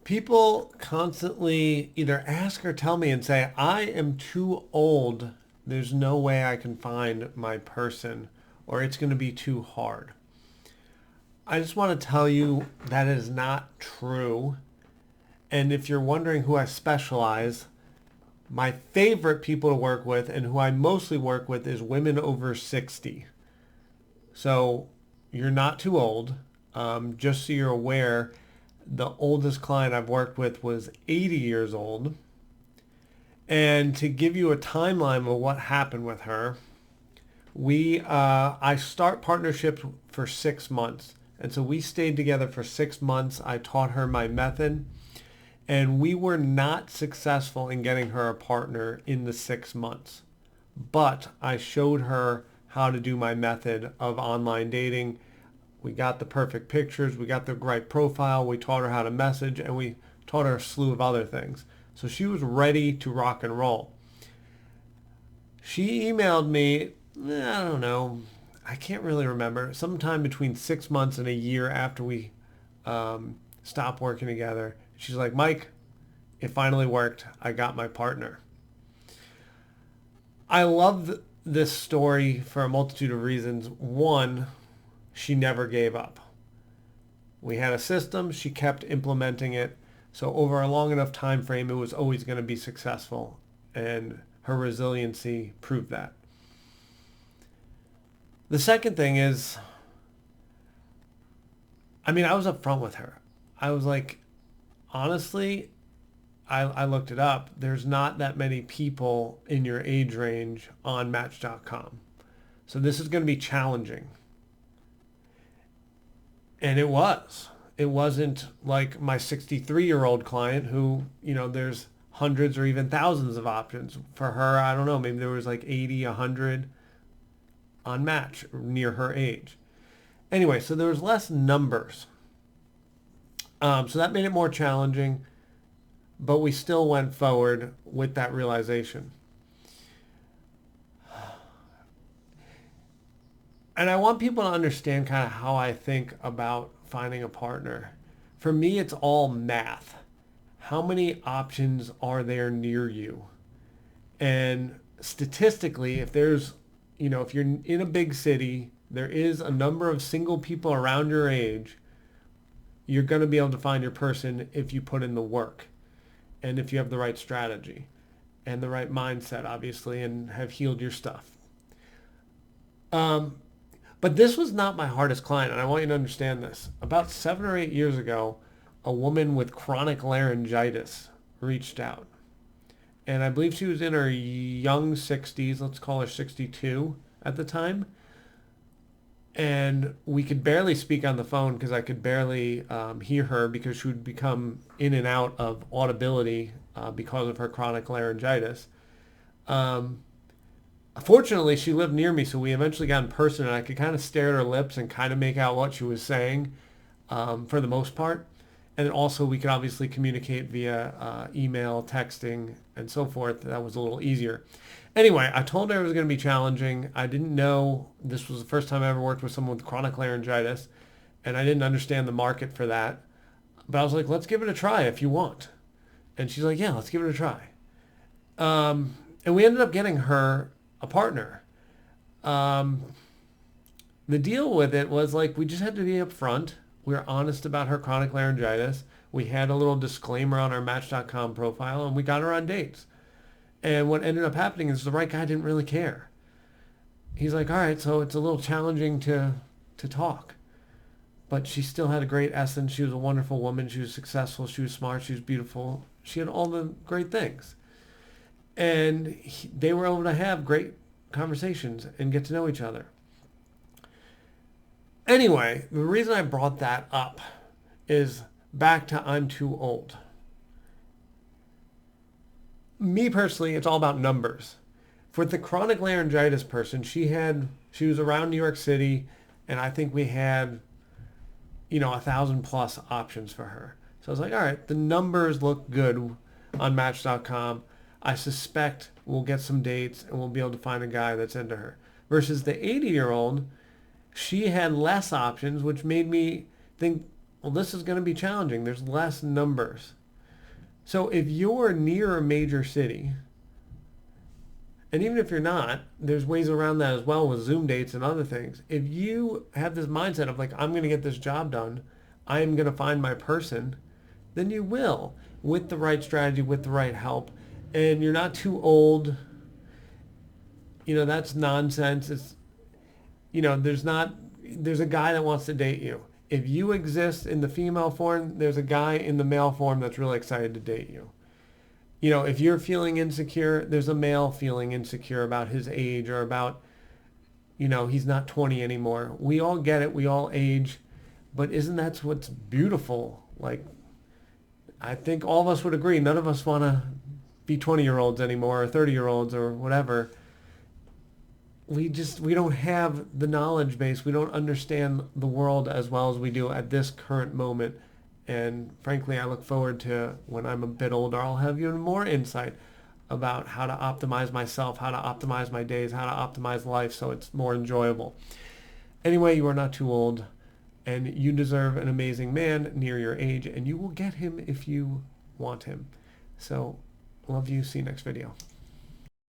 People constantly either ask or tell me and say, I am too old. There's no way I can find my person, or it's going to be too hard. I just want to tell you that is not true. And if you're wondering who I specialize, my favorite people to work with and who I mostly work with is women over 60. So you're not too old. Just so you're aware, the oldest client I've worked with was 80 years old. And to give you a timeline of what happened with her, I start partnerships for 6 months. And so we stayed together for 6 months. I taught her my method, and we were not successful in getting her a partner in the 6 months. But I showed her how to do my method of online dating. We got the perfect pictures, we got the right profile, we taught her how to message, and we taught her a slew of other things. So she was ready to rock and roll. She emailed me, I don't know, I can't really remember, sometime between 6 months and a year after we stopped working together. She's like, Mike, it finally worked. I got my partner. I love this story for a multitude of reasons. One, she never gave up. We had a system, she kept implementing it. So over a long enough time frame, it was always going to be successful. And her resiliency proved that. The second thing is, I was upfront with her. I was like, honestly, I looked it up. There's not that many people in your age range on Match.com. So this is going to be challenging. And it was. It wasn't like my 63-year-old client who, there's hundreds or even thousands of options. For her, I don't know, maybe there was like 80, 100 on Match near her age. Anyway, so there was less numbers. So that made it more challenging, but we still went forward with that realization. And I want people to understand kind of how I think about finding a partner. For me, it's all math. How many options are there near you? And statistically, if you're in a big city, there is a number of single people around your age, you're going to be able to find your person if you put in the work and if you have the right strategy and the right mindset, obviously, and have healed your stuff. But this was not my hardest client, and I want you to understand this. About 7 or 8 years ago, a woman with chronic laryngitis reached out. And I believe she was in her young 60s, let's call her 62 at the time. And we could barely speak on the phone because I could barely hear her because she would become in and out of audibility because of her chronic laryngitis. Fortunately, she lived near me, so we eventually got in person, and I could kind of stare at her lips and kind of make out what she was saying for the most part. And then also, we could obviously communicate via email, texting, and so forth. That was a little easier. Anyway, I told her it was going to be challenging. I didn't know this was the first time I ever worked with someone with chronic laryngitis, and I didn't understand the market for that. But I was like, let's give it a try if you want. And she's like, yeah, let's give it a try. And we ended up getting her a partner. The deal with it was like we just had to be upfront. We were honest about her chronic laryngitis. We had a little disclaimer on our Match.com profile, and we got her on dates. And what ended up happening is the right guy didn't really care. He's like, all right, so it's a little challenging to talk. But she still had a great essence. She was a wonderful woman. She was successful. She was smart. She was beautiful. She had all the great things. And they were able to have great conversations and get to know each other. Anyway, the reason I brought that up is back to I'm too old. Me personally, it's all about numbers. For the chronic laryngitis person, she was around New York City, and I think we had, 1,000 plus options for her. So I was like, all right, the numbers look good on Match.com. I suspect we'll get some dates and we'll be able to find a guy that's into her. Versus the 80-year-old, she had less options, which made me think, Well, this is going to be challenging. There's less numbers. So if you're near a major city, and even if you're not, there's ways around that as well with Zoom dates and other things. If you have this mindset of like, I'm going to get this job done, I'm going to find my person, then you will, with the right strategy, with the right help. And you're not too old. That's nonsense. It's, there's a guy that wants to date you. If you exist in the female form, there's a guy in the male form that's really excited to date you. If you're feeling insecure, there's a male feeling insecure about his age or about, he's not 20 anymore. We all get it. We all age. But isn't that what's beautiful? Like, I think all of us would agree. None of us want to be 20-year-olds anymore or 30-year-olds or whatever. We don't have the knowledge base. We don't understand the world as well as we do at this current moment. And frankly, I look forward to when I'm a bit older, I'll have even more insight about how to optimize myself, how to optimize my days, how to optimize life so it's more enjoyable. Anyway, you are not too old, and you deserve an amazing man near your age, and you will get him if you want him. So, love you. See you next video.